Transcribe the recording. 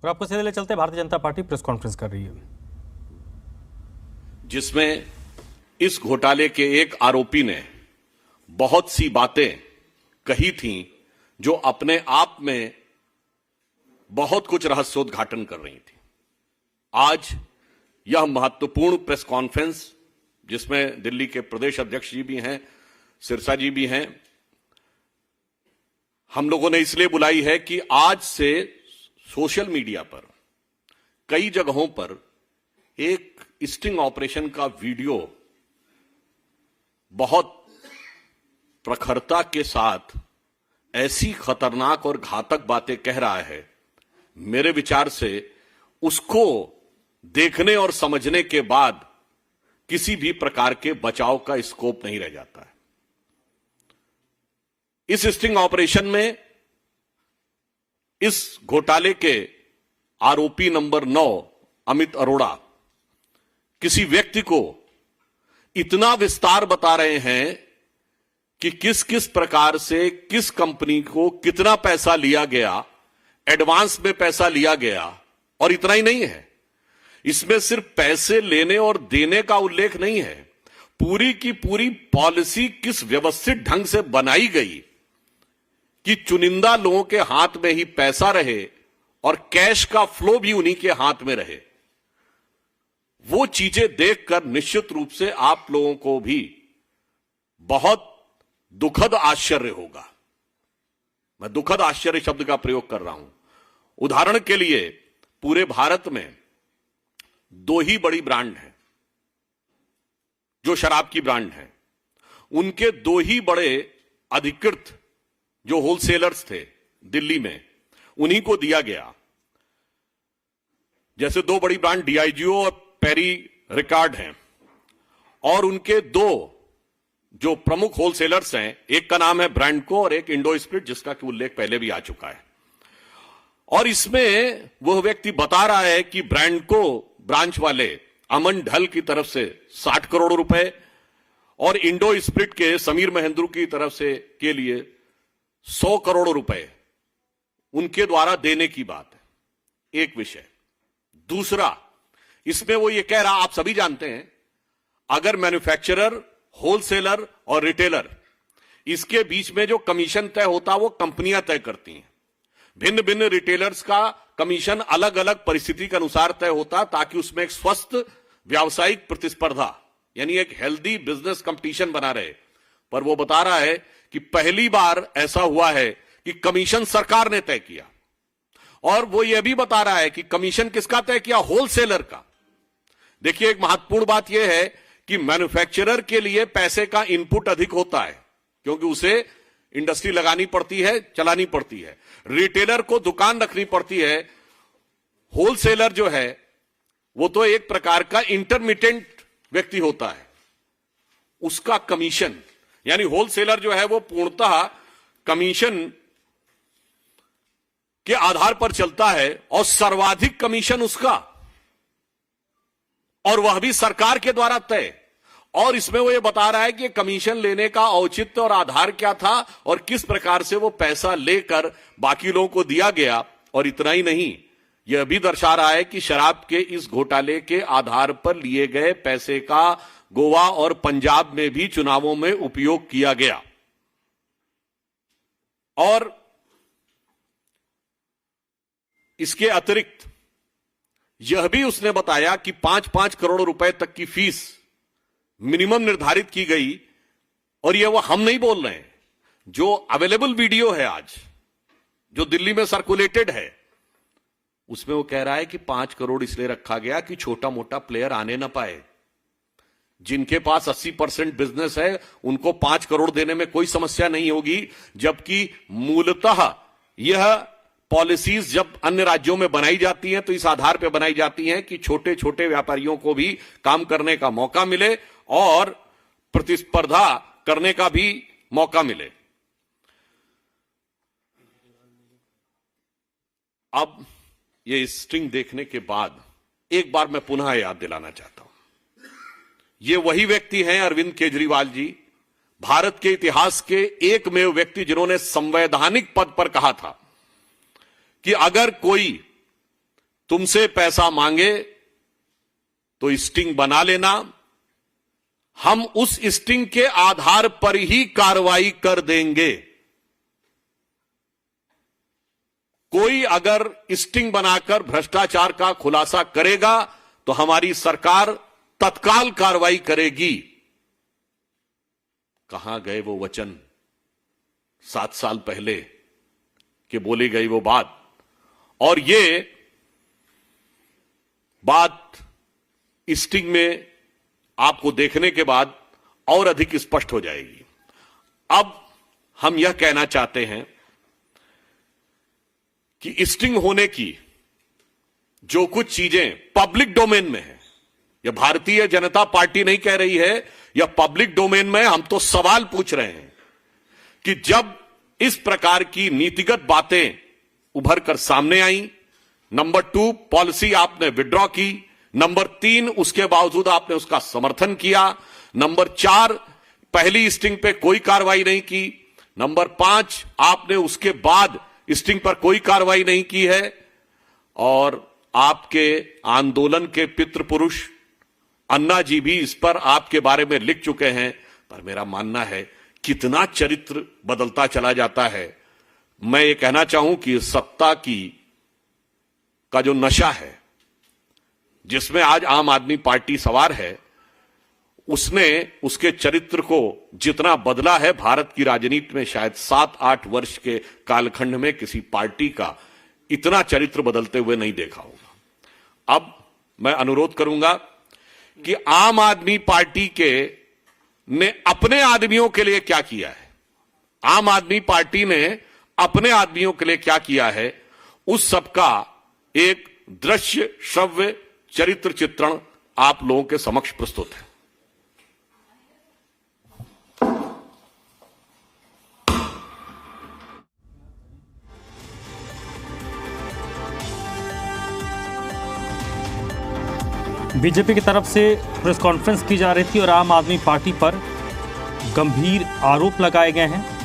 और आपको सीधे ले चलते Bharatiya Janata party press conference कर रही है, जिसमें इस घोटाले के एक आरोपी ने बहुत सी बातें कही थी जो अपने आप में बहुत कुछ रहस्योद्घाटन कर रही थी। आज यह महत्वपूर्ण प्रेस कॉन्फ्रेंस, जिसमें दिल्ली के प्रदेश अध्यक्ष जी भी हैं, सिरसा जी भी हैं, हम लोगों ने इसलिए बुलाई है कि आज से सोशल मीडिया पर कई जगहों पर एक स्टिंग ऑपरेशन का वीडियो बहुत प्रखरता के साथ ऐसी खतरनाक और घातक बातें कह रहा है। मेरे विचार से उसको देखने और समझने के बाद किसी भी प्रकार के बचाव का स्कोप नहीं रह जाता है। इस स्टिंग ऑपरेशन में इस घोटाले के आरोपी नंबर 9 अमित अरोड़ा किसी व्यक्ति को इतना विस्तार बता रहे हैं कि किस किस प्रकार से किस कंपनी को कितना पैसा लिया गया, एडवांस में पैसा लिया गया। और इतना ही नहीं है, इसमें सिर्फ पैसे लेने और देने का उल्लेख नहीं है, पूरी की पूरी पॉलिसी किस व्यवस्थित ढंग से बनाई गई कि चुनिंदा लोगों के हाथ में ही पैसा रहे और कैश का फ्लो भी उन्हीं के हाथ में रहे। वो चीजें देखकर निश्चित रूप से आप लोगों को भी बहुत दुखद आश्चर्य होगा। मैं दुखद आश्चर्य शब्द का प्रयोग कर रहा हूं। उदाहरण के लिए पूरे भारत में 2 ही बड़ी ब्रांड हैं जो शराब की ब्रांड हैं। उनके 2 ही बड़े अधिकृत जो होलसेलर्स थे दिल्ली में, उन्हीं को दिया गया। जैसे 2 बड़ी ब्रांड डीआईजीओ और पेरी रिकार्ड हैं, और उनके 2 जो प्रमुख होलसेलर्स हैं, एक का नाम है ब्रांडको और एक इंडो स्पिरिट, जिसका कि उल्लेख पहले भी आ चुका है। और इसमें वह व्यक्ति बता रहा है कि ब्रांडको ब्रांच वाले अमन ढल की तरफ से 60 करोड़ रुपए और इंडो स्पिरिट के समीर महेंद्रू की तरफ से के लिए 100 करोड़ रुपए उनके द्वारा देने की बात है। एक विषय। दूसरा, इसमें वो ये कह रहा, आप सभी जानते हैं, अगर मैन्युफैक्चरर, होलसेलर और रिटेलर, इसके बीच में जो कमीशन तय होता है वो कंपनियां तय करती हैं। भिन्न भिन्न रिटेलर्स का कमीशन अलग अलग परिस्थिति के अनुसार तय होता, ताकि उसमें एक स्वस्थ व्यावसायिक प्रतिस्पर्धा, यानी एक हेल्दी बिजनेस कंपटीशन बना रहे। पर वो बता रहा है कि पहली बार ऐसा हुआ है कि कमीशन सरकार ने तय किया। और वो ये भी बता रहा है कि कमीशन किसका तय किया? होलसेलर का। देखिए, एक महत्वपूर्ण बात यह है कि मैन्युफैक्चरर के लिए पैसे का इनपुट अधिक होता है, क्योंकि उसे इंडस्ट्री लगानी पड़ती है, चलानी पड़ती है। रिटेलर को दुकान रखनी पड़ती है। होलसेलर जो है वो तो एक प्रकार का इंटरमीडिएट व्यक्ति होता है, उसका कमीशन, यानी होलसेलर जो है वो पूर्णतः कमीशन के आधार पर चलता है, और सर्वाधिक कमीशन उसका, और वह भी सरकार के द्वारा तय। और इसमें वो ये बता रहा है कि कमीशन लेने का औचित्य और आधार क्या था और किस प्रकार से वो पैसा लेकर बाकी लोगों को दिया गया। और इतना ही नहीं, यह भी दर्शा रहा है कि शराब के इस घोटाले के आधार पर लिए गए पैसे का गोवा और पंजाब में भी चुनावों में उपयोग किया गया। और इसके अतिरिक्त यह भी उसने बताया कि 5-5 करोड़ रुपए तक की फीस मिनिमम निर्धारित की गई। और यह वो हम नहीं बोल रहे हैं, जो अवेलेबल वीडियो है आज, जो दिल्ली में सर्कुलेटेड है, उसमें वो कह रहा है कि 5 करोड़ इसलिए रखा गया कि छोटा मोटा प्लेयर आने ना पाए। जिनके पास 80% बिजनेस है उनको 5 करोड़ देने में कोई समस्या नहीं होगी, जबकि मूलतः यह पॉलिसीज जब अन्य राज्यों में बनाई जाती हैं तो इस आधार पर बनाई जाती हैं कि छोटे छोटे व्यापारियों को भी काम करने का मौका मिले और प्रतिस्पर्धा करने का भी मौका मिले। अब ये स्ट्रिंग देखने के बाद एक बार मैं पुनः याद दिलाना चाहता हूं, ये वही व्यक्ति हैं अरविंद केजरीवाल जी, भारत के इतिहास के एकमेव व्यक्ति जिन्होंने संवैधानिक पद पर कहा था कि अगर कोई तुमसे पैसा मांगे तो स्टिंग बना लेना, हम उस स्टिंग के आधार पर ही कार्रवाई कर देंगे। कोई अगर स्टिंग बनाकर भ्रष्टाचार का खुलासा करेगा तो हमारी सरकार तत्काल कार्रवाई करेगी। कहां गए वो वचन 7 साल पहले कि बोली गई वो बात? और ये बात स्टिंग में आपको देखने के बाद और अधिक स्पष्ट हो जाएगी। अब हम यह कहना चाहते हैं कि स्टिंग होने की जो कुछ चीजें पब्लिक डोमेन में है, यह भारतीय जनता पार्टी नहीं कह रही है, यह पब्लिक डोमेन में। हम तो सवाल पूछ रहे हैं कि जब इस प्रकार की नीतिगत बातें उभर कर सामने आई, नंबर 2 पॉलिसी आपने विड्रॉ की, नंबर 3 उसके बावजूद आपने उसका समर्थन किया, नंबर 4 पहली स्टिंग पे कोई कार्रवाई नहीं की, नंबर 5 आपने उसके बाद स्टिंग पर कोई कार्रवाई नहीं की है, और आपके आंदोलन के पितृपुरुष अन्ना जी भी इस पर आपके बारे में लिख चुके हैं। पर मेरा मानना है कितना चरित्र बदलता चला जाता है। मैं ये कहना चाहूं कि सत्ता का जो नशा है जिसमें आज आम आदमी पार्टी सवार है, उसने उसके चरित्र को जितना बदला है, भारत की राजनीति में शायद 7-8 वर्ष के कालखंड में किसी पार्टी का इतना चरित्र बदलते हुए नहीं देखा होगा। अब मैं अनुरोध करूंगा कि आम आदमी पार्टी ने अपने आदमियों के लिए क्या किया है, आम आदमी पार्टी ने अपने आदमियों के लिए क्या किया है, उस सबका एक दृश्य श्रव्य चरित्र चित्रण आप लोगों के समक्ष प्रस्तुत है। बीजेपी की तरफ से प्रेस कॉन्फ्रेंस की जा रही थी और आम आदमी पार्टी पर गंभीर आरोप लगाए गए हैं।